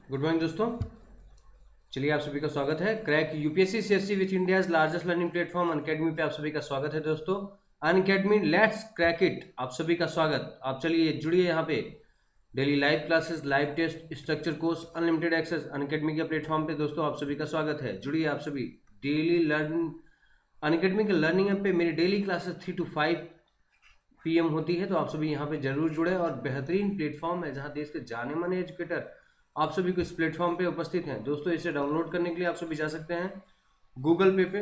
Good morning दोस्तों। चलिए आप सभी का स्वागत है crack UPSC CSC which India's largest learning platform Unacademy पे आप सभी का स्वागत है दोस्तों। अनअकैडमी लेट्स क्रैक इट, आप सभी का स्वागत। आप चलिए जुड़िए यहाँ पे। Daily live classes, live test, structure course, unlimited access Unacademy के प्लेटफॉर्म पे दोस्तों आप सभी का स्वागत है। जुड़िए आप सभी। डेली लर्न अनअकैडमी के लर्निंग ऐप पे मेरी डेली क्लासेस 3 to 5 PM होती है, तो आप सभी यहाँ पे जरूर जुड़े। और बेहतरीन प्लेटफॉर्म है जहाँ देश के जाने माने एजुकेटर आप सभी को इस प्लेटफॉर्म पे उपस्थित हैं दोस्तों। इसे डाउनलोड करने के लिए आप सभी जा सकते हैं गूगल पे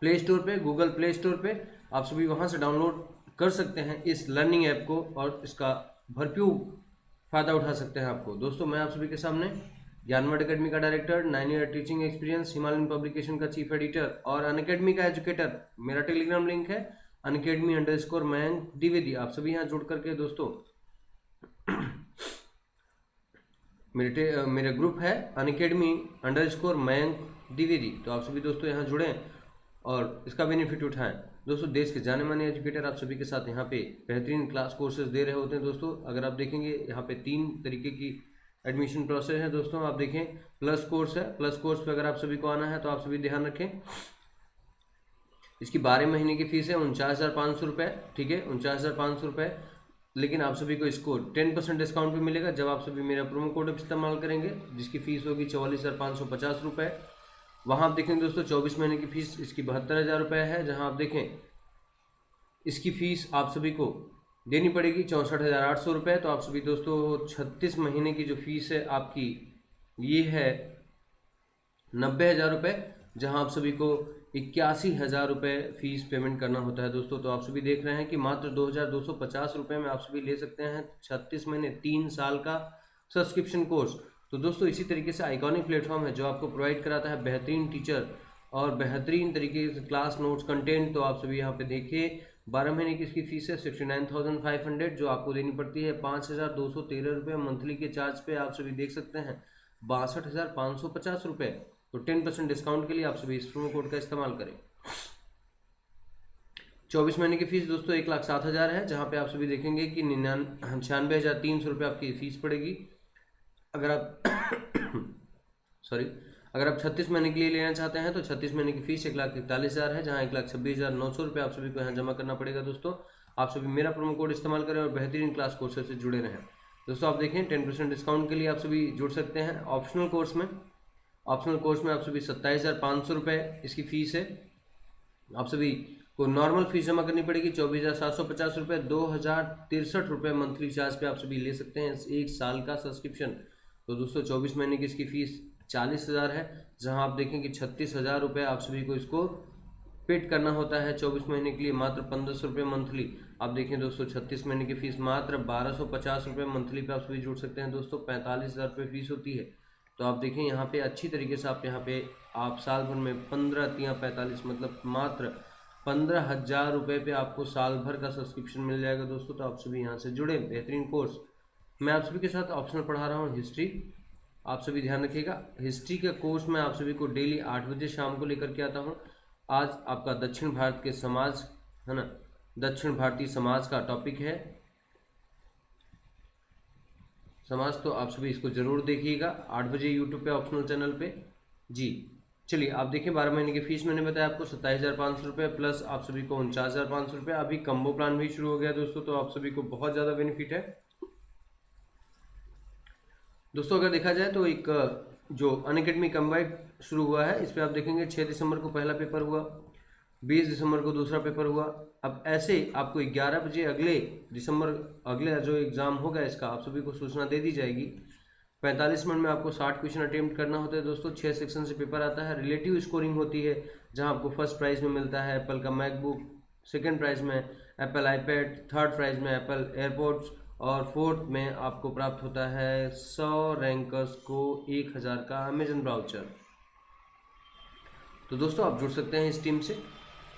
प्ले स्टोर पे, गूगल प्ले स्टोर पे आप सभी वहाँ से डाउनलोड कर सकते हैं इस लर्निंग ऐप को और इसका भरपूर फ़ायदा उठा सकते हैं आपको दोस्तों। मैं आप सभी के सामने ज्ञानवर्ड अकेडमी का director, 9 year teaching experience, Himalayan publication का चीफ एडिटर और अनअकैडमी का एजुकेटर। मेरा टेलीग्राम लिंक है अनअकैडमी_मयंक द्विवेदी। आप सभी यहाँ जुड़ करके दोस्तों मेरे ग्रुप है अनअकैडमी_मयंक द्विवेदी, तो आप सभी दोस्तों यहाँ जुड़ें और इसका बेनिफिट उठाएं दोस्तों। देश के जाने माने एजुकेटर आप सभी के साथ यहाँ पे बेहतरीन क्लास कोर्सेज दे रहे होते हैं दोस्तों। अगर आप देखेंगे यहाँ पे 3 तरीके की एडमिशन प्रोसेस है दोस्तों। आप देखें प्लस कोर्स है, प्लस कोर्स पे अगर आप सभी को आना है तो आप सभी ध्यान रखें इसकी 12 महीने की फीस है 49,500 रुपये। ठीक है, 49,500 रुपये। लेकिन आप सभी को इसको 10% डिस्काउंट भी मिलेगा जब आप सभी मेरा प्रोमो कोड इस्तेमाल करेंगे, जिसकी फीस होगी 44,550 रुपये। वहाँ आप देखेंगे दोस्तों 24 महीने की फीस इसकी 72,000 रुपये है, जहाँ आप देखें इसकी फीस आप सभी को देनी पड़ेगी 64,800 रुपये। तो आप सभी दोस्तों 36 महीने की जो फीस है आपकी ये है 90,000 रुपये, जहाँ आप सभी को 81,000 रुपये फीस पेमेंट करना होता है दोस्तों। तो आप सभी देख रहे हैं कि मात्र 2,250 रुपये में आप सभी ले सकते हैं 36 महीने 3 साल का सब्सक्रिप्शन कोर्स। तो दोस्तों इसी तरीके से आइकॉनिक प्लेटफॉर्म है जो आपको प्रोवाइड कराता है बेहतरीन टीचर और बेहतरीन तरीके से क्लास नोट्स कंटेंट। तो आप सभी यहाँ पे देखिए 12 महीने की इसकी फीस है 69,500, जो आपको देनी पड़ती है 5,213 रुपये मंथली के चार्ज पे। आप सभी देख सकते हैं 62,550 रुपये। तो 10% डिस्काउंट के लिए आप सभी इस प्रोमो कोड का इस्तेमाल करें। 24 महीने की फीस दोस्तों 1,07,000 है, जहाँ पे आप सभी देखेंगे कि 96,300 रुपये आपकी फीस पड़ेगी। अगर आप सॉरी अगर आप 36 महीने के लिए लेना चाहते हैं तो 36 महीने की फीस 1,41,000 है, जहाँ 1,26,900 रुपये आप सभी को यहाँ जमा करना पड़ेगा दोस्तों। आप सभी मेरा प्रोमो कोड इस्तेमाल करें और बेहतरीन क्लास कोर्सेज से जुड़े रहें दोस्तों। आप देखें 10% डिस्काउंट के लिए आप सभी जुड़ सकते हैं ऑप्शनल कोर्स में। ऑप्शनल कोर्स में आप सभी 27,500 रुपये इसकी फ़ीस है। आप सभी को नॉर्मल फीस जमा करनी पड़ेगी 24,750 रुपये। 2,063 रुपये मंथली चार्ज पे आप सभी ले सकते हैं 1 साल का सब्सक्रिप्शन। तो दोस्तों 24 महीने की इसकी फ़ीस 40,000 है, जहां आप देखें कि 36,000 रुपये आप सभी को इसको पेड करना होता है 24 महीने के लिए मात्र 1,500 रुपये मंथली। आप देखें दोस्तों 36 महीने की फ़ीस मात्र 1,250 रुपये मंथली पे आप सभी जुड़ सकते हैं दोस्तों। 45,000 रुपये फीस होती है। तो आप देखें यहाँ पे अच्छी तरीके से आप यहाँ पे आप साल भर में 15 या 45 मतलब मात्र 15,000 रुपये पे आपको साल भर का सब्सक्रिप्शन मिल जाएगा दोस्तों। तो आप सभी यहाँ से जुड़े बेहतरीन कोर्स। मैं आप सभी के साथ ऑप्शनल पढ़ा रहा हूँ हिस्ट्री। आप सभी ध्यान रखिएगा हिस्ट्री का कोर्स मैं आप सभी को डेली 8 बजे शाम को लेकर के आता हूँ। आज आपका दक्षिण भारत के समाज है ना, दक्षिण भारतीय समाज का टॉपिक है समाज। तो आप सभी इसको जरूर देखिएगा 8 बजे यूट्यूब पे ऑप्शनल चैनल पे जी। चलिए आप देखिए 12 महीने की फीस मैंने बताया आपको 27,500 रुपये प्लस आप सभी को 49,500 रुपये। अभी कम्बो प्लान भी शुरू हो गया दोस्तों, तो आप सभी को बहुत ज़्यादा बेनिफिट है दोस्तों। अगर देखा जाए तो एक जो अनअकैडमी कम्बाइंड शुरू हुआ है इस पर आप देखेंगे 6 दिसंबर को पहला पेपर हुआ, 20 दिसंबर को दूसरा पेपर हुआ। अब ऐसे आपको 11 बजे अगले जो एग्ज़ाम होगा इसका आप सभी को सूचना दे दी जाएगी। 45 मिनट में आपको 60 क्वेश्चन अटेम्प्ट करना होता है दोस्तों। 6 सेक्शन से पेपर आता है। रिलेटिव स्कोरिंग होती है जहां आपको फर्स्ट प्राइज़ में मिलता है एप्पल का मैकबुक, सेकेंड प्राइज़ में एप्पल आईपैड, थर्ड प्राइज़ में एप्पल एयरपोर्ट्स और फोर्थ में आपको प्राप्त होता है 100 रैंकर्स को 1,000 का अमेजन ब्राउचर। तो दोस्तों आप जुड़ सकते हैं इस टीम से,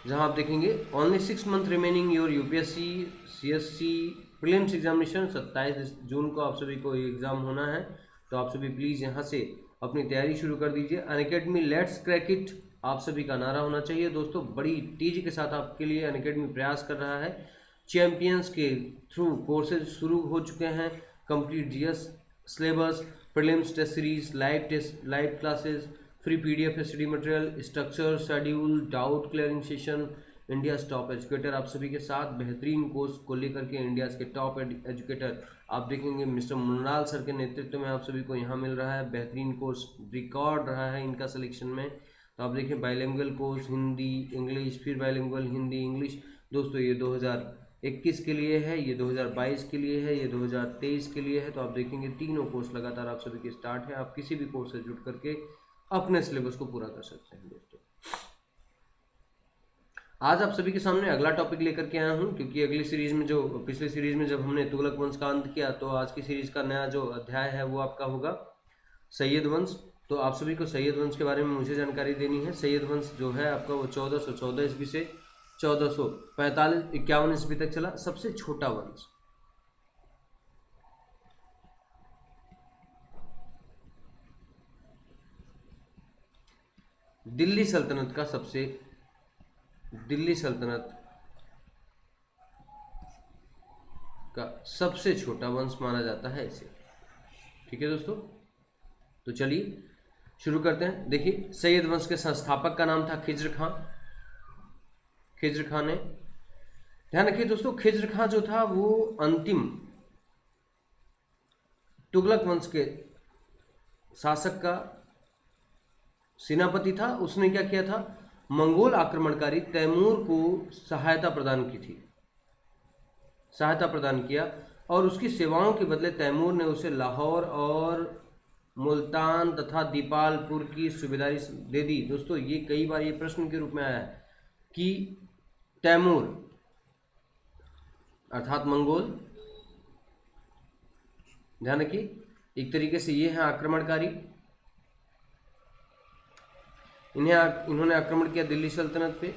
जहां आप देखेंगे only 6 month remaining your UPSC CSC prelims examination. 27 जून को आप सभी को एग्ज़ाम होना है। तो आप सभी प्लीज़ यहाँ से अपनी तैयारी शुरू कर दीजिए। अनअकैडमी लेट्स क्रैक इट आप सभी का नारा होना चाहिए दोस्तों। बड़ी तेज़ी के साथ आपके लिए अनअकैडमी प्रयास कर रहा है। चैम्पियंस के थ्रू कोर्सेज शुरू हो चुके हैं, complete GS syllabus, prelims test series, live classes, free PDF study material, structure, schedule, doubt clearing session, India top educator आप सभी के साथ बेहतरीन कोर्स को लेकर के इंडिया के टॉप एजुकेटर आप देखेंगे मिस्टर मुन्नाल सर के नेतृत्व में आप सभी को यहाँ मिल रहा है। बेहतरीन कोर्स रिकॉर्ड रहा है इनका सिलेक्शन में। तो आप देखिए बाइलिंगुअल कोर्स, हिंदी इंग्लिश, फिर बाइलिंगुअल हिंदी इंग्लिश। दोस्तों ये 2021 के लिए है, ये 2022 के लिए है, ये 2023 के लिए है। तो आप देखेंगे तीनों कोर्स लगातार आप सभी के स्टार्ट है। आप किसी भी कोर्स से जुड़ करके अपने सिलेबस को पूरा कर सकते हैं। दोस्तों आज आप सभी के सामने अगला टॉपिक लेकर के आया हूं, क्योंकि अगली सीरीज में जो पिछली सीरीज में जब हमने तुगलक वंश का अंत किया, तो आज की सीरीज का नया जो अध्याय है वो आपका होगा सैयद वंश। तो आप सभी को सैयद वंश के बारे में मुझे जानकारी देनी है। सैयद वंश जो है आपका वो 1414 ईस्वी से 1445-51 ईस्वी तक चला। सबसे छोटा वंश, दिल्ली सल्तनत का सबसे छोटा वंश माना जाता है इसे। ठीक है दोस्तों, तो चलिए शुरू करते हैं। देखिए सैयद वंश के संस्थापक का नाम था खिज्र खां। खिज्र खां ने, ध्यान रखिए दोस्तों, खिज्र खां जो था वो अंतिम तुगलक वंश के शासक का सेनापति था। उसने क्या किया था, मंगोल आक्रमणकारी तैमूर को सहायता प्रदान किया और उसकी सेवाओं के बदले तैमूर ने उसे लाहौर और मुल्तान तथा दीपालपुर की सूबेदारी दे दी। दोस्तों ये कई बार ये प्रश्न के रूप में आया है कि तैमूर अर्थात मंगोल, ध्यान रखिए एक तरीके से ये है आक्रमणकारी, इन्होंने आक्रमण किया दिल्ली सल्तनत पे।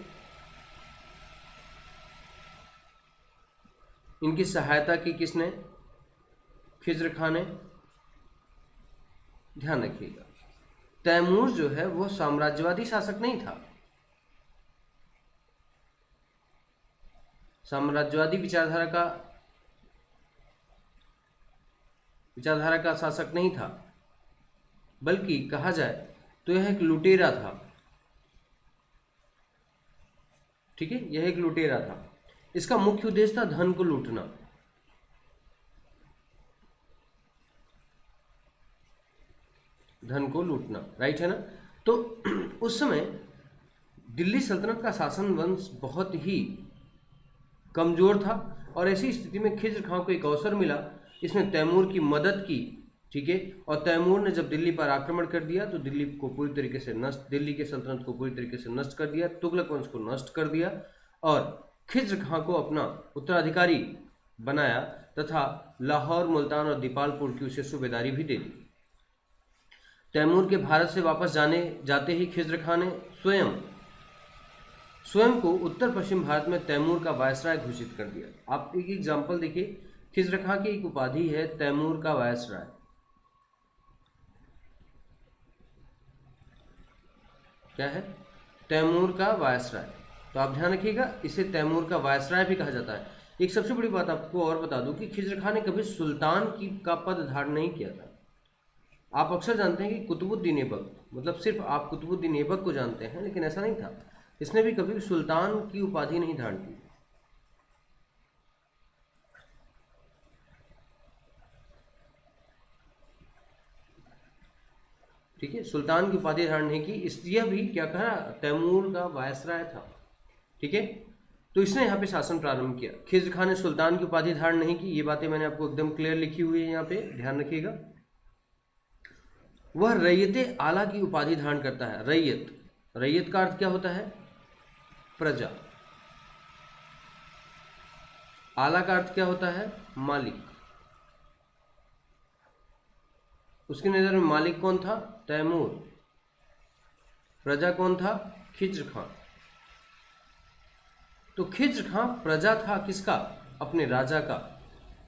इनकी सहायता की किसने, खिज्र खां ने। ध्यान रखिएगा तैमूर जो है वो साम्राज्यवादी शासक नहीं था, साम्राज्यवादी विचारधारा का शासक नहीं था, बल्कि कहा जाए तो यह एक लुटेरा था। ठीक है, यह एक लुटेरा था। इसका मुख्य उद्देश्य था धन को लूटना। राइट है ना। तो उस समय दिल्ली सल्तनत का शासन वंश बहुत ही कमजोर था और ऐसी स्थिति में खिज्र खां को एक अवसर मिला, इसने तैमूर की मदद की। ठीक है, और तैमूर ने जब दिल्ली पर आक्रमण कर दिया तो दिल्ली के सल्तनत को पूरी तरीके से नष्ट कर दिया, तुगलक वंश को नष्ट कर दिया और खिज्र खां को अपना उत्तराधिकारी बनाया तथा लाहौर, मुल्तान और दीपालपुर की उसे सूबेदारी भी दे दी। तैमूर के भारत से वापस जाते ही खिज्र खां ने स्वयं को उत्तर पश्चिम भारत में तैमूर का वायसराय घोषित कर दिया। आप एक एग्जाम्पल देखिए, खिज्र खां की एक उपाधि है तैमूर का वायसराय। क्या है, तैमूर का वायसराय। तो आप ध्यान रखिएगा इसे तैमूर का वायसराय भी कहा जाता है। एक सबसे बड़ी बात आपको और बता दूं कि खिज्र खां ने कभी सुल्तान का पद धारण नहीं किया था। आप अक्सर जानते हैं कि कुतुबुद्दीन ऐबक, मतलब सिर्फ आप कुतुबुद्दीन ऐबक को जानते हैं, लेकिन ऐसा नहीं था। इसने भी कभी सुल्तान की उपाधि नहीं धारण की। ठीक है, सुल्तान की उपाधि धारण नहीं की, इसलिए भी क्या कहा, तैमूर का वायसराय था। ठीक है, तो इसने यहाँ पे शासन प्रारंभ किया। खिज्र खां ने सुल्तान की उपाधि धारण नहीं की, ये बातें मैंने आपको एकदम क्लियर लिखी हुई है यहाँ पे, ध्यान रखिएगा। वह रैयत आला की उपाधि धारण करता है। रैयत का अर्थ क्या होता है, प्रजा। आला का अर्थ क्या होता है, मालिक। उसकी नजर में मालिक कौन था, तैमूर। प्रजा कौन था, खिज्र खां। तो खिज्र खां प्रजा था किसका, अपने राजा का,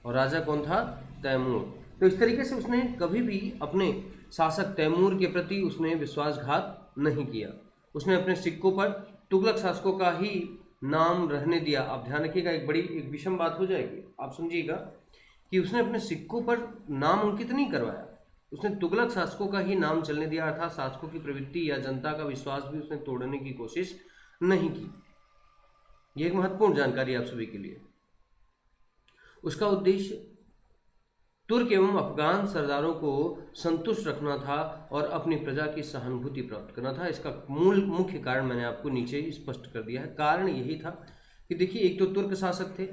और राजा कौन था, तैमूर। तो इस तरीके से उसने कभी भी अपने शासक तैमूर के प्रति उसने विश्वासघात नहीं किया। उसने अपने सिक्कों पर तुगलक शासकों का ही नाम रहने दिया। आप ध्यान रखिएगा, एक विषम बात हो जाएगी, आप समझिएगा कि उसने अपने सिक्कों पर नाम अंकित नहीं करवाया, उसने तुगलक शासकों का ही नाम चलने दिया, अर्थात शासकों की प्रवृत्ति या जनता का विश्वास भी उसने तोड़ने की कोशिश नहीं की। यह एक महत्वपूर्ण जानकारी आप सभी के लिए। उसका उद्देश्य तुर्क एवं अफगान सरदारों को संतुष्ट रखना था और अपनी प्रजा की सहानुभूति प्राप्त करना था। इसका मूल मुख्य कारण मैंने आपको नीचे स्पष्ट कर दिया है। कारण यही था कि देखिए, एक तो तुर्क शासक थे,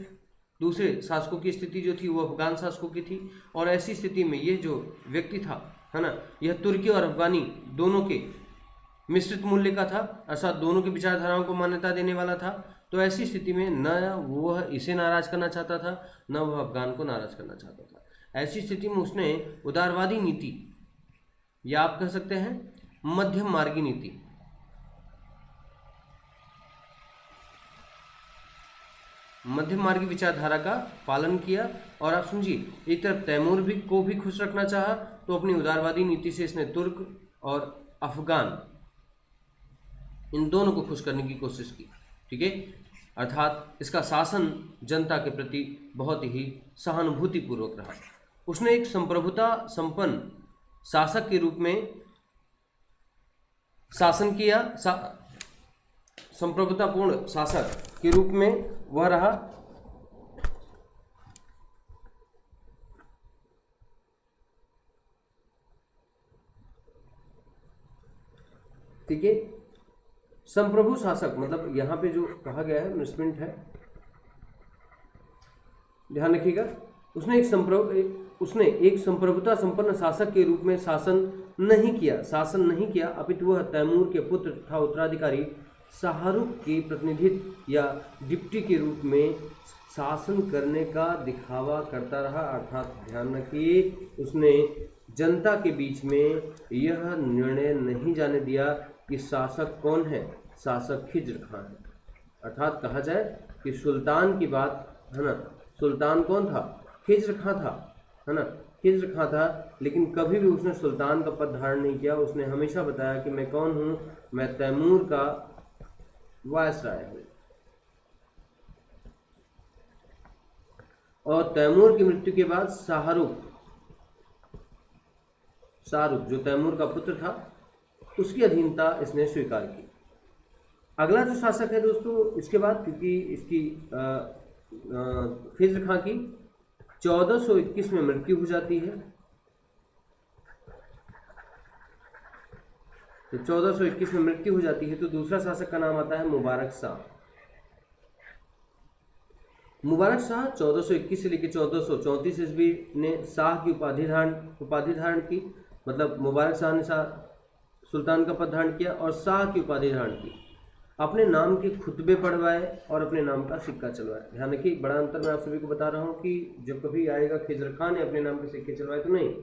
दूसरे शासकों की स्थिति जो थी वो अफगान शासकों की थी, और ऐसी स्थिति में ये जो व्यक्ति था, है ना, यह तुर्की और अफगानी दोनों के मिश्रित मूल्य का था, अर्थात दोनों की विचारधाराओं को मान्यता देने वाला था। तो ऐसी स्थिति में न वह इसे नाराज करना चाहता था, न वह अफगान को नाराज करना चाहता था। ऐसी स्थिति में उसने उदारवादी नीति, या आप कह सकते हैं मध्यम मार्गी नीति, मध्यम मार्गी विचारधारा का पालन किया। और आप समझिए, एक तरफ तैमूर भी को भी खुश रखना चाहा, तो अपनी उदारवादी नीति से इसने तुर्क और अफगान इन दोनों को खुश करने की कोशिश की। ठीक है, अर्थात इसका शासन जनता के प्रति बहुत ही सहानुभूतिपूर्वक रहा। उसने एक संप्रभुता संपन्न शासक के रूप में शासन किया, संप्रभुतापूर्ण शासक के रूप में वह रहा। ठीक है, संप्रभु शासक मतलब यहां पे जो कहा गया है मिसप्रिंट है, ध्यान रखिएगा। उसने एक संप्रभुता संपन्न शासक के रूप में शासन नहीं किया, अपितु वह तैमूर के पुत्र तथा उत्तराधिकारी शाहरुख के प्रतिनिधित्व या डिप्टी के रूप में शासन करने का दिखावा करता रहा। अर्थात ध्यान रखिए, उसने जनता के बीच में यह निर्णय नहीं जाने दिया कि शासक कौन है, शासक खिज्र खां है। अर्थात कहा जाए कि सुल्तान की बात है ना, सुल्तान कौन था, खिज्र खां था, है ना, खिज्र खां था। लेकिन कभी भी उसने सुल्तान का पद धारण नहीं किया। उसने हमेशा बताया कि मैं कौन हूं, मैं तैमूर का वायसराय हूं। और तैमूर की मृत्यु के बाद शाहरुख जो तैमूर का पुत्र था, उसकी अधीनता इसने स्वीकार की। अगला जो शासक है दोस्तों इसके बाद, क्योंकि इसकी खिज्र खां की 1421 में मृत्यु हो जाती है, तो 1421 में मृत्यु हो जाती है, तो दूसरा शासक का नाम आता है मुबारक शाह। मुबारक शाह 1421 से लेकर 1434 ईस्वी ने शाह की उपाधि धारण की। मतलब मुबारक शाह ने सुल्तान का पद धारण किया और शाह की उपाधि धारण की। अपने नाम के खुतबे पढ़वाए और अपने नाम का सिक्का चलवाए। ध्यान रखिए, बड़ा अंतर मैं आप सभी को बता रहा हूं कि जब कभी आएगा खिज्र खां ने अपने नाम के सिक्के चलवाए तो नहीं,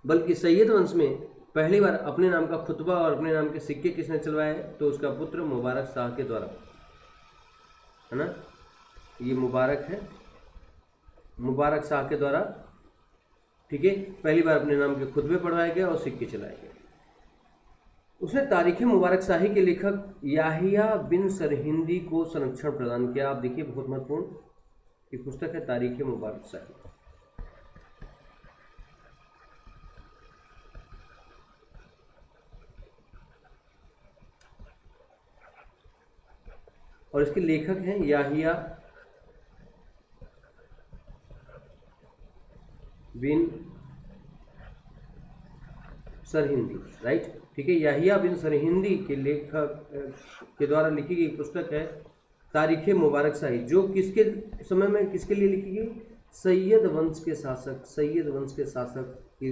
बल्कि सैयद वंश में पहली बार अपने नाम का खुतबा और अपने नाम के सिक्के किसने चलवाए, तो उसका पुत्र मुबारक शाह के द्वारा, है ना, ये मुबारक है, मुबारक शाह के द्वारा। ठीक है, पहली बार अपने नाम के खुतबे पढ़वाए गए और सिक्के चलाए गए। उसने तारीख मुबारक शाही के लेखक याहिया बिन सरहिंदी को संरक्षण प्रदान किया। आप देखिए, बहुत महत्वपूर्ण ये पुस्तक है तारीख मुबारक शाही। और इसके लेखक हैं याहिया बिन सरहिंदी, राइट। ठीक है, याहिया बिन सरहिंदी के लेखक के द्वारा लिखी गई पुस्तक है तारीख मुबारक शाही, जो किसके समय में किसके लिए लिखी गई, सैयद वंश के शासक के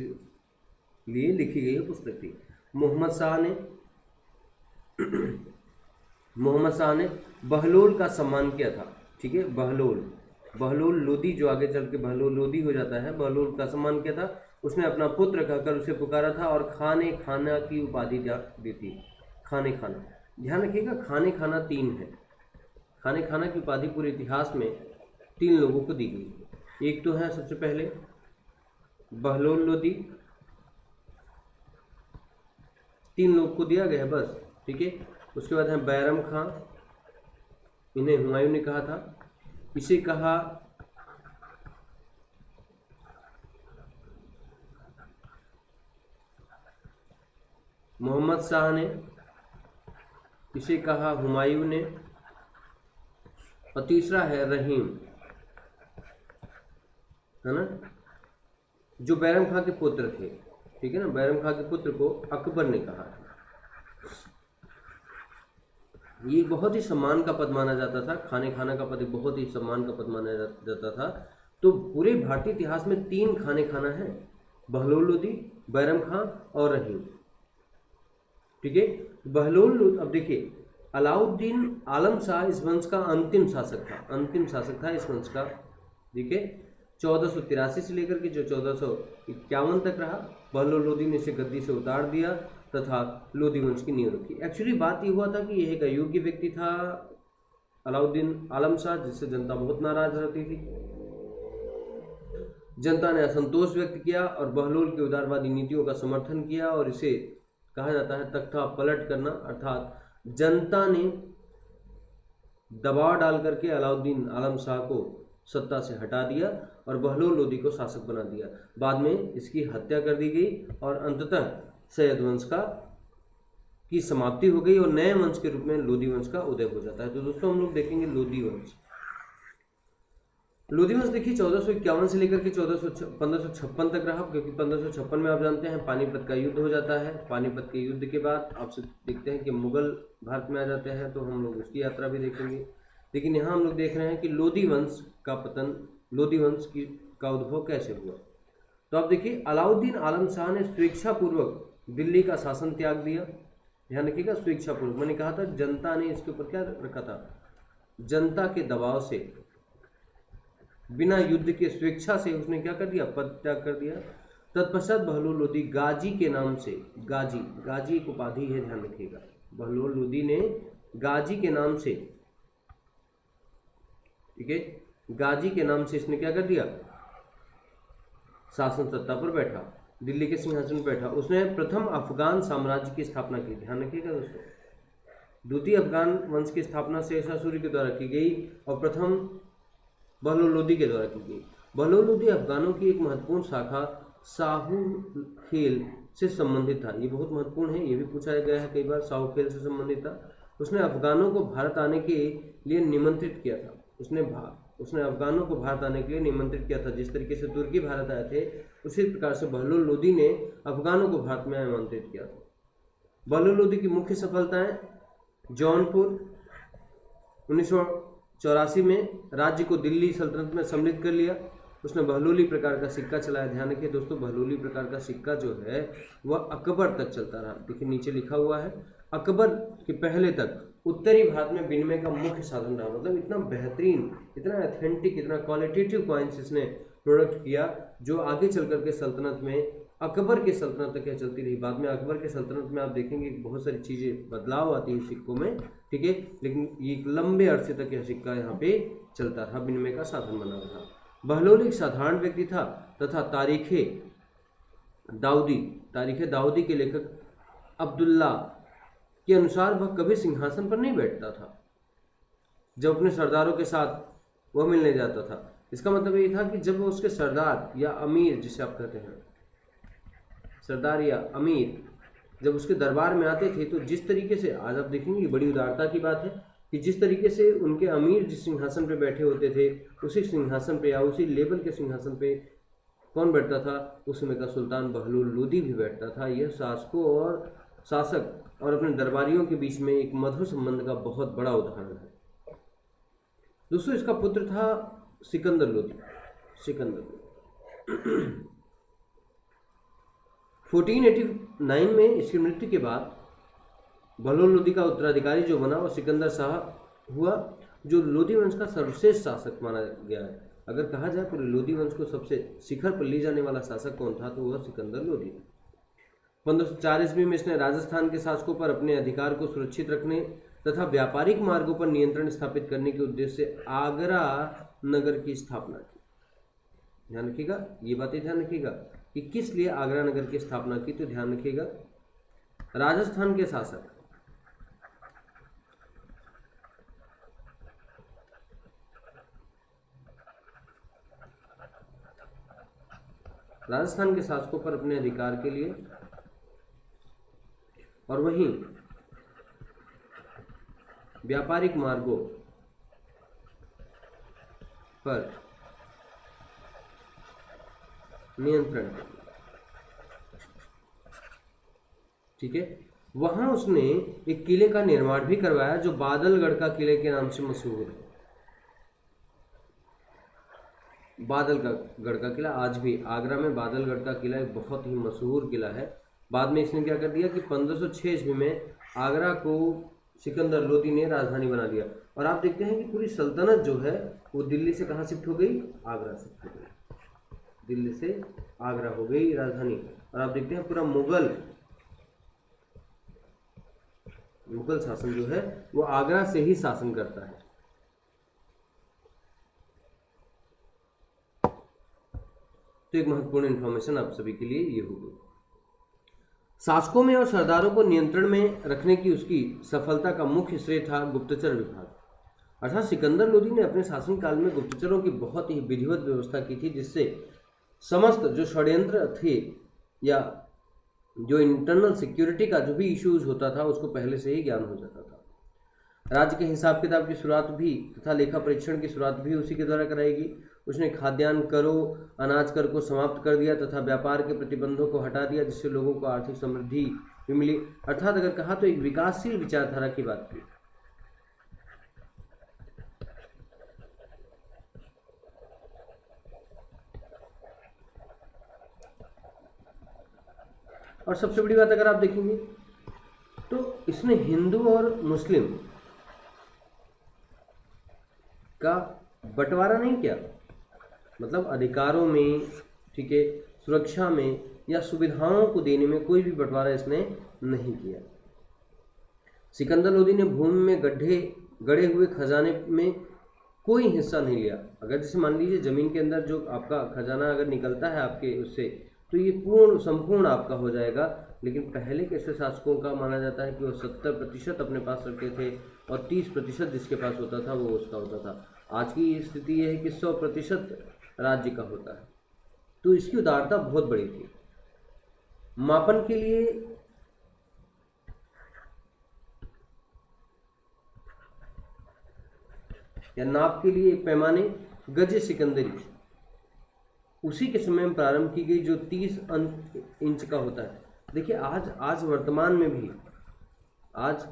लिए लिखी गई पुस्तक थी। मोहम्मद शाह ने बहलोल का सम्मान किया था। ठीक है, बहलोल लोदी, जो आगे चल के बहलोल लोदी हो जाता है, बहलोल का सम्मान किया था। उसने अपना पुत्र कहकर उसे पुकारा था और खाने खाना की उपाधि दी थी। खाने खाना, ध्यान रखिएगा, खाने खाना 3 है। खाने खाना की उपाधि पूरे इतिहास में 3 लोगों को दी गई। एक तो है सबसे पहले बहलोल लोदी, 3 लोग को दिया गया बस। ठीक है, उसके बाद है बैरम खां, इन्हें हुमायूं ने कहा था। इसे कहा मोहम्मद शाह ने, इसे कहा हुमायूं ने, और तीसरा है रहीम, है ना, जो बैरम खां के पुत्र थे। ठीक है ना, बैरम खां के पुत्र को अकबर ने कहा था। ये बहुत ही सम्मान का पद माना जाता था, खाने खाना का पद बहुत ही सम्मान का पद माना जाता था। तो पूरे भारतीय इतिहास में 3 खाने खाना है, बहलोल लोदी, बैरम खां और रहीम। ठीक है, बहलोल, अब देखिए अलाउद्दीन आलम शाह इस वंश का अंतिम शासक था, अंतिम शासक था इस वंश का। ठीक है, 1483 से लेकर के जो 1451 तक रहा। बहलोल लोदी ने इसे गद्दी से उतार दिया तथा लोदी वंश की नींव रखी। एक्चुअली बात ये हुआ था कि यह एक अयोग्य व्यक्ति था अलाउद्दीन आलम शाह, जिससे जनता बहुत नाराज रहती थी। जनता ने असंतोष व्यक्त किया और बहलोल की उदारवादी नीतियों का समर्थन किया, और इसे कहा जाता है तख्ता पलट करना, अर्थात जनता ने दबाव डाल करके अलाउद्दीन आलम शाह को सत्ता से हटा दिया और बहलोल लोदी को शासक बना दिया। बाद में इसकी हत्या कर दी गई और अंततः सैयद वंश की समाप्ति हो गई और नए वंश के रूप में लोदी वंश का उदय हो जाता है। तो दोस्तों हम लोग देखेंगे लोदी वंश। लोदी वंश देखिए 1451 से लेकर के 1556 तक रहा, क्योंकि 1556 में आप जानते हैं पानीपत का युद्ध हो जाता है। पानीपत के युद्ध के बाद आपसे देखते हैं कि मुगल भारत में आ जाते हैं, तो हम लोग उसकी यात्रा भी देखेंगे। लेकिन यहाँ हम लोग देख रहे हैं कि लोदी वंश का पतन, लोदी वंश का उद्भव कैसे हुआ। तो आप देखिए अलाउद्दीन आलम शाह ने स्वेच्छापूर्वक दिल्ली का शासन त्याग दिया। ध्यान रखिएगा, स्वेच्छापूर्वक, मैंने कहा था जनता ने इसके ऊपर क्या रखा था, जनता के दबाव से, बिना युद्ध के स्वेच्छा से उसने क्या कर दिया, पद त्याग कर दिया। तत्पश्चात बहलोल लोदी गाजी के नाम से, गाजी एक उपाधि है, ध्यान रखिएगा, बहलोल लोदी ने गाजी के नाम से, ठीक है, गाजी के नाम से इसने क्या कर दिया, शासन सत्ता पर बैठा, दिल्ली के सिंहासन पर बैठा। उसने प्रथम अफगान साम्राज्य की स्थापना की। ध्यान रखिएगा दोस्तों, द्वितीय अफगान वंश की स्थापना शेरशाह सूरी के द्वारा की गई और प्रथम बहलोल लोदी के द्वारा की गई। बहलोल लोदी अफगानों की एक महत्वपूर्ण शाखा साहू खेल से संबंधित था। ये बहुत महत्वपूर्ण है, ये भी पूछा गया है कई बार, साहू खेल से संबंधित था। उसने अफगानों को भारत आने के लिए निमंत्रित किया था। उसने अफगानों को भारत आने के लिए निमंत्रित किया था। जिस तरीके से तुर्की भारत आए थे, उसी प्रकार से बहलोल लोदी ने अफगानों को भारत में आमंत्रित किया था। बहलोल लोदी की मुख्य सफलताएं, जौनपुर 1984 में राज्य को दिल्ली सल्तनत में सम्मिलित कर लिया। उसने बहलोली प्रकार का सिक्का चलाया। ध्यान रखिए दोस्तों, बहलोली प्रकार का सिक्का जो है वह अकबर तक चलता रहा। देखिए नीचे लिखा हुआ है, अकबर के पहले तक उत्तरी भारत में विनिमय का मुख्य साधन रहा। मतलब इतना बेहतरीन, इतना ऑथेंटिक, इतना क्वालिटेटिव कॉइन्स इसने प्रोडक्ट किया, जो आगे चल करके सल्तनत में, अकबर के सल्तनत तक क्या चलती रही। बाद में अकबर के सल्तनत में आप देखेंगे बहुत सारी चीज़ें बदलाव आती है सिक्कों में, ठीक है, लेकिन ये लंबे अरसे तक यह सिक्का यहाँ पे चलता रहा, विनिमय का साधन बना रहा। बहलोल एक साधारण व्यक्ति था तथा तारीख दाऊदी के लेखक अब्दुल्ला के अनुसार वह कभी सिंहासन पर नहीं बैठता था जब अपने सरदारों के साथ वह मिलने जाता था। इसका मतलब ये था कि जब वो उसके सरदार या अमीर, जिसे आप कहते हैं सरदार या अमीर, जब उसके दरबार में आते थे, तो जिस तरीके से, आज आप देखेंगे बड़ी उदारता की बात है कि जिस तरीके से उनके अमीर जिस सिंहासन पे बैठे होते थे, उसी सिंहासन पे या उसी लेवल के सिंहासन पे कौन बैठता था, उस समय का सुल्तान बहलोल लोदी भी बैठता था। यह शासक और अपने दरबारियों के बीच में एक मधुर संबंध का बहुत बड़ा उदाहरण है। दोस्तों इसका पुत्र था सिकंदर लोदी। 1489 में इसकी मृत्यु के बाद बहलोल लोदी का उत्तराधिकारी जो बना वो सिकंदर शाह हुआ, जो लोदी वंश का सर्वश्रेष्ठ शासक माना गया है। अगर कहा जाए पूरे लोदी वंश को सबसे शिखर पर ले जाने वाला शासक कौन था, तो वह सिकंदर लोदी। 1504 ईस्वी में इसने राजस्थान के शासकों पर अपने अधिकार को सुरक्षित रखने तथा व्यापारिक मार्गों पर नियंत्रण स्थापित करने के उद्देश्य से आगरा नगर की स्थापना की। ध्यान रखिएगा, ये बातें ध्यान रखिएगा कि किस लिए आगरा नगर की स्थापना की। तो ध्यान रखिएगा, राजस्थान के शासक राजस्थान के शासकों पर अपने अधिकार के लिए और वहीं व्यापारिक मार्गों पर नियंत्रण। ठीक है, वहां उसने एक किले का निर्माण भी करवाया जो बादलगढ़ का किले के नाम से मशहूर है। बादलगढ़ का किला आज भी आगरा में बादलगढ़ का किला एक बहुत ही मशहूर किला है। बाद में इसने क्या कर दिया कि 1506 ईस्वी में आगरा को सिकंदर लोदी ने राजधानी बना दिया। और आप देखते हैं कि पूरी सल्तनत जो है वो दिल्ली से कहाँ शिफ्ट हो गई, आगरा शिफ्ट हो गई, दिल्ली से आगरा हो गई राजधानी। और आप देखते हैं पूरा मुगल शासन जो है वो आगरा से ही शासन करता है। तो एक महत्वपूर्ण इंफॉर्मेशन आप सभी के लिए ये होगी। शासकों में और सरदारों को नियंत्रण में रखने की उसकी सफलता का मुख्य श्रेय था गुप्तचर विभाग। अर्थात सिकंदर लोदी ने अपने शासनकाल में गुप्तचरों की बहुत ही विधिवत व्यवस्था की थी, जिससे समस्त जो षड्यंत्र थे या जो इंटरनल सिक्योरिटी का जो भी इश्यूज होता था उसको पहले से ही ज्ञान हो जाता था। राज्य के हिसाब किताब की शुरुआत भी तथा लेखा परीक्षण की शुरुआत भी उसी के द्वारा कराएगी। उसने खाद्यान्न करों, अनाज कर को समाप्त कर दिया तथा व्यापार के प्रतिबंधों को हटा दिया, जिससे लोगों को आर्थिक समृद्धि भी मिली। अर्थात अगर कहा तो एक विकासशील विचारधारा की बात की। और सबसे बड़ी बात अगर आप देखेंगे तो इसने हिंदू और मुस्लिम का बंटवारा नहीं किया, मतलब अधिकारों में, ठीक है, सुरक्षा में या सुविधाओं को देने में कोई भी बंटवारा इसने नहीं किया। सिकंदर लोदी ने भूमि में गड़े हुए खजाने में कोई हिस्सा नहीं लिया। अगर जैसे मान लीजिए जमीन के अंदर जो आपका खजाना अगर निकलता है आपके उससे, तो ये संपूर्ण आपका हो जाएगा। लेकिन पहले के ऐसे शासकों का माना जाता है कि वो 70% अपने पास रखते थे और 30% जिसके पास होता था वो उसका होता था। आज की स्थिति ये है कि 100% राज्य का होता है। तो इसकी उदारता बहुत बड़ी थी। मापन के लिए या नाप के लिए एक पैमाने गज सिकंदरी उसी के समय में प्रारंभ की गई जो 30 इंच का होता है। देखिए आज वर्तमान में भी, आज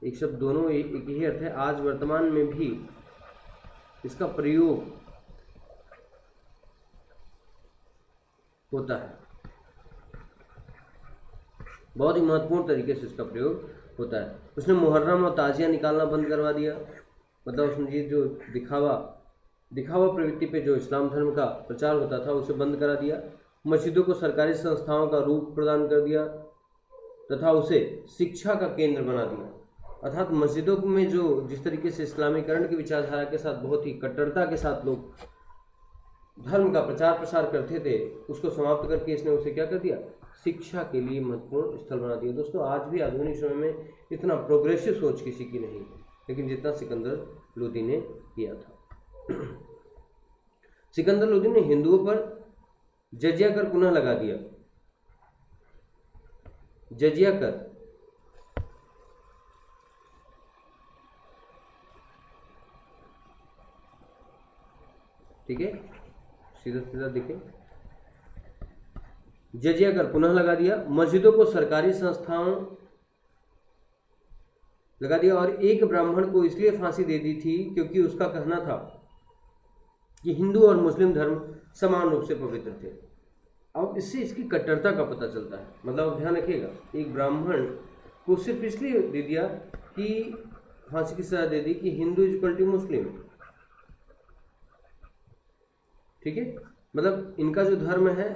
एक शब्द दोनों एक ही अर्थ है, आज वर्तमान में भी इसका प्रयोग होता है, बहुत ही महत्वपूर्ण तरीके से इसका प्रयोग होता है। उसने मुहर्रम और ताजिया निकालना बंद करवा दिया, मतलब उसने ये जो दिखावा प्रवृत्ति पे जो इस्लाम धर्म का प्रचार होता था उसे बंद करा दिया। मस्जिदों को सरकारी संस्थाओं का रूप प्रदान कर दिया तथा उसे शिक्षा का केंद्र बना दिया। अर्थात मस्जिदों में जो जिस तरीके से इस्लामीकरण की विचारधारा के साथ बहुत ही कट्टरता के साथ लोग धर्म का प्रचार प्रसार करते थे, उसको समाप्त करके इसने उसे क्या कर दिया, शिक्षा के लिए महत्वपूर्ण स्थल बना दिया। दोस्तों आज भी आधुनिक समय में इतना प्रोग्रेसिव सोच किसी की नहीं है, लेकिन जितना सिकंदर लोदी ने किया था। सिकंदर लोदी ने हिंदुओं पर जजिया कर पुनः लगा दिया। जजिया कर, ठीक है, सीधा सीधा देखें, जजिया कर पुनः लगा दिया। मस्जिदों को सरकारी संस्थाओं लगा दिया और एक ब्राह्मण को इसलिए फांसी दे दी थी क्योंकि उसका कहना था कि हिंदू और मुस्लिम धर्म समान रूप से पवित्र थे। अब इससे इसकी कट्टरता का पता चलता है। मतलब ध्यान रखिएगा, एक ब्राह्मण को सिर्फ इसलिए दे दिया कि फांसी की सजा दे दी कि हिंदू इज इक्वल टू मुस्लिम, ठीक है, मतलब इनका जो धर्म है,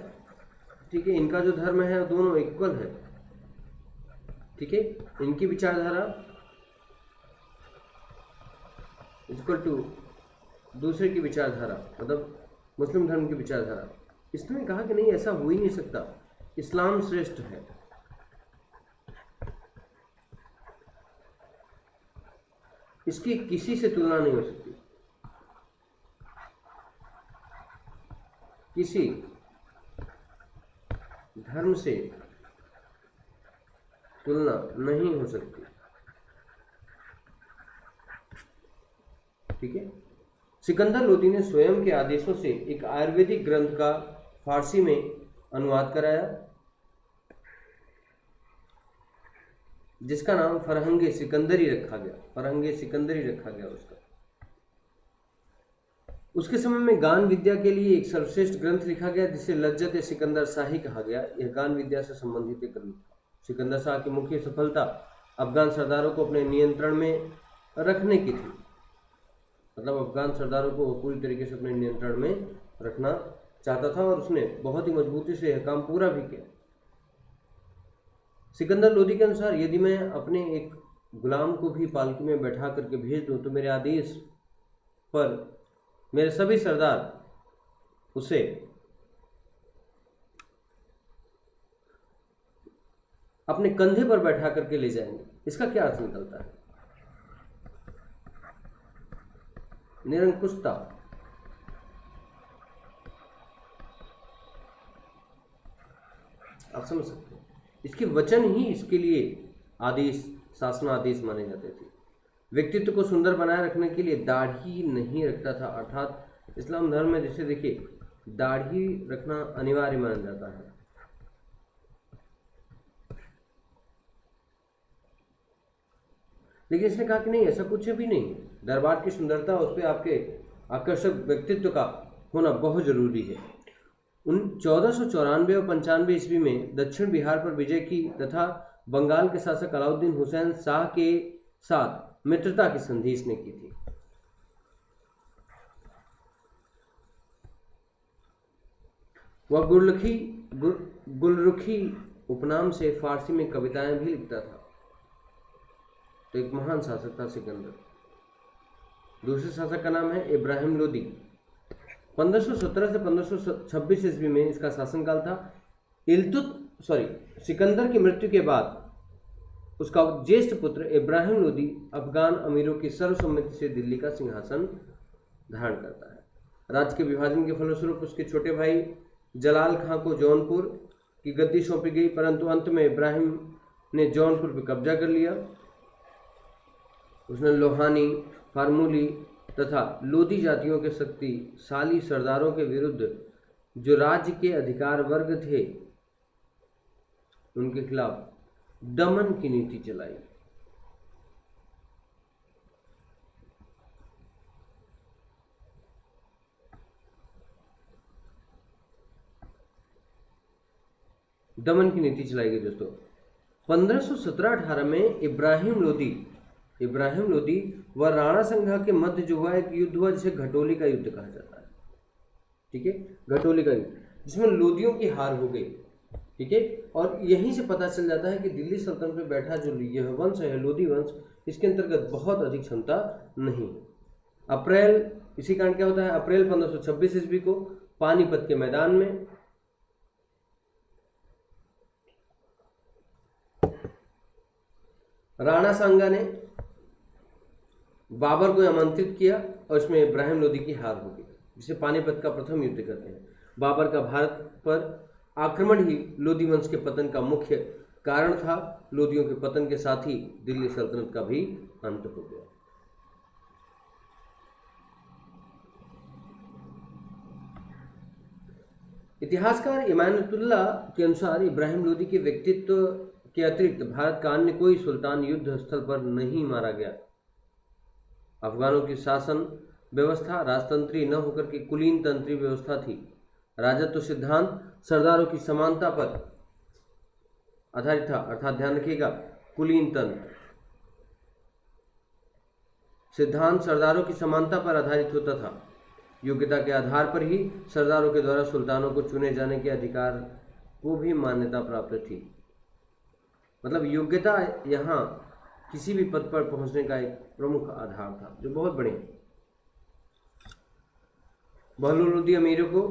ठीक है, इनका जो धर्म है दोनों इक्वल है, ठीक है, इनकी विचारधारा इक्वल टू दूसरे की विचारधारा, मतलब मुस्लिम धर्म की विचारधारा। इसने कहा कि नहीं, ऐसा हो ही नहीं सकता, इस्लाम श्रेष्ठ है। इसकी किसी से तुलना नहीं हो सकती, किसी धर्म से तुलना नहीं हो सकती। ठीक है। सिकंदर लोदी ने स्वयं के आदेशों से एक आयुर्वेदिक ग्रंथ का फारसी में अनुवाद कराया, जिसका नाम फरहंगे सिकंदरी रखा गया। फरहंगे सिकंदरी रखा गया उसका। उसके समय में गान विद्या के लिए एक सर्वश्रेष्ठ ग्रंथ लिखा गया, जिसे लज्जत सिकंदर शाही कहा गया। यह गान विद्या से संबंधित एक ग्रंथ था। सिकंदर शाह की मुख्य सफलता अफगान सरदारों को अपने नियंत्रण में रखने की थी। मतलब अफगान सरदारों को वो पूरी तरीके से अपने नियंत्रण में रखना चाहता था, और उसने बहुत ही मजबूती से यह काम पूरा भी किया। सिकंदर लोदी के अनुसार, यदि मैं अपने एक गुलाम को भी पालकी में बैठा करके भेज दूं, तो मेरे आदेश पर मेरे सभी सरदार उसे अपने कंधे पर बैठा करके ले जाएंगे। इसका क्या अर्थ निकलता है? निरंकुशता। आप समझ सकते हैं। इसके वचन ही इसके लिए आदेश, शासनादेश माने जाते थे। व्यक्तित्व को सुंदर बनाए रखने के लिए दाढ़ी नहीं रखता था। अर्थात इस्लाम धर्म में जैसे देखिए, दाढ़ी रखना अनिवार्य माना जाता है। लेकिन इसने कहा कि नहीं, ऐसा कुछ भी नहीं। दरबार की सुंदरता, उस पर आपके आकर्षक व्यक्तित्व का होना बहुत जरूरी है। 1494 और 95 ईस्वी में दक्षिण बिहार पर विजय की तथा बंगाल के शासक अलाउद्दीन हुसैन शाह के साथ मित्रता की संधि इसने की थी। वह गुलरुखी उपनाम से फारसी में कविताएं भी लिखता था। तो एक महान शासक था सिकंदर। दूसरे शासक का नाम है इब्राहिम लोदी। 1517 से 1526 ईस्वी में इसका शासनकाल था। सिकंदर की मृत्यु के बाद उसका ज्येष्ठ पुत्र इब्राहिम लोदी अफगान अमीरों की सर्वसम्मति से दिल्ली का सिंहासन धारण करता है। राज्य के विभाजन के फलस्वरूप उसके छोटे भाई जलाल खां को जौनपुर की गद्दी सौंपी गई, परंतु अंत में इब्राहिम ने जौनपुर पर कब्जा कर लिया। उसने लोहानी, फार्मूली तथा लोदी जातियों के शक्तिशाली सरदारों के विरुद्ध जो राज्य के अधिकार वर्ग थे, उनके खिलाफ दमन की नीति चलाई। दमन की नीति चलाई गई दोस्तों। 1517-18 में इब्राहिम लोदी व राणा संघा के मध्य जो हुआ एक युद्ध हुआ, जिसे घटोली का युद्ध कहा जाता है। ठीक है, घटोली का युद्ध, जिसमें लोदियों की हार हो गई। ठीक है, और यहीं से पता चल जाता है कि दिल्ली सल्तनत में बैठा जो यह वंश है, लोदी वंश, इसके अंतर्गत बहुत अधिक क्षमता नहीं। इसी कारण क्या होता है, अप्रैल 1526 ईस्वी को पानीपत के मैदान में राणा सांगा ने बाबर को आमंत्रित किया, और इसमें इब्राहिम लोदी की हार हो गई, जिसे पानीपत का प्रथम युद्ध कहते हैं। बाबर का भारत पर आक्रमण ही लोदी वंश के पतन का मुख्य कारण था। लोदियों के पतन के साथ ही दिल्ली सल्तनत का भी अंत हो गया। इतिहासकार इमानुल्लाह के अनुसार इब्राहिम लोदी के व्यक्तित्व के अतिरिक्त भारत का अन्य कोई सुल्तान युद्ध स्थल पर नहीं मारा गया। अफगानों की शासन व्यवस्था राजतंत्री न होकर के कुलीन तंत्री व्यवस्था थी। राजत्व सिद्धांत सरदारों की समानता पर आधारित था। अर्थात ध्यान रखिएगा, कुलीन तंत्र सिद्धांत सरदारों की समानता पर आधारित होता था। योग्यता के आधार पर ही सरदारों के द्वारा सुल्तानों को चुने जाने के अधिकार को भी मान्यता प्राप्त थी। मतलब योग्यता यहाँ किसी भी पद पर पहुंचने का एक प्रमुख आधार था, जो बहुत बढ़िया। बहलूल लोदी अमीरों को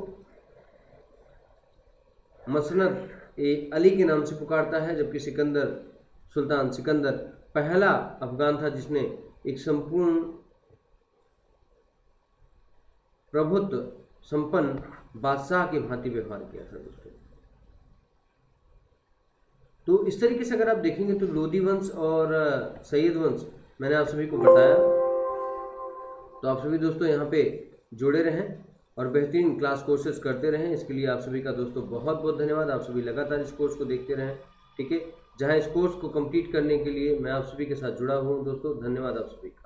मसनद ए अली के नाम से पुकारता है, जबकि सुल्तान सिकंदर पहला अफगान था जिसने एक संपूर्ण प्रभुत्व संपन्न बादशाह की भांति व्यवहार किया था दोस्तों। तो इस तरीके से अगर आप देखेंगे तो लोधी वंश और सैयद वंश मैंने आप सभी को बताया। तो आप सभी दोस्तों यहाँ पे जुड़े रहें और बेहतरीन क्लास कोर्सेज करते रहें। इसके लिए आप सभी का दोस्तों बहुत बहुत धन्यवाद। आप सभी लगातार इस कोर्स को देखते रहें, ठीक है, जहाँ इस कोर्स को कंप्लीट करने के लिए मैं आप सभी के साथ जुड़ा हूँ दोस्तों। धन्यवाद आप सभी का।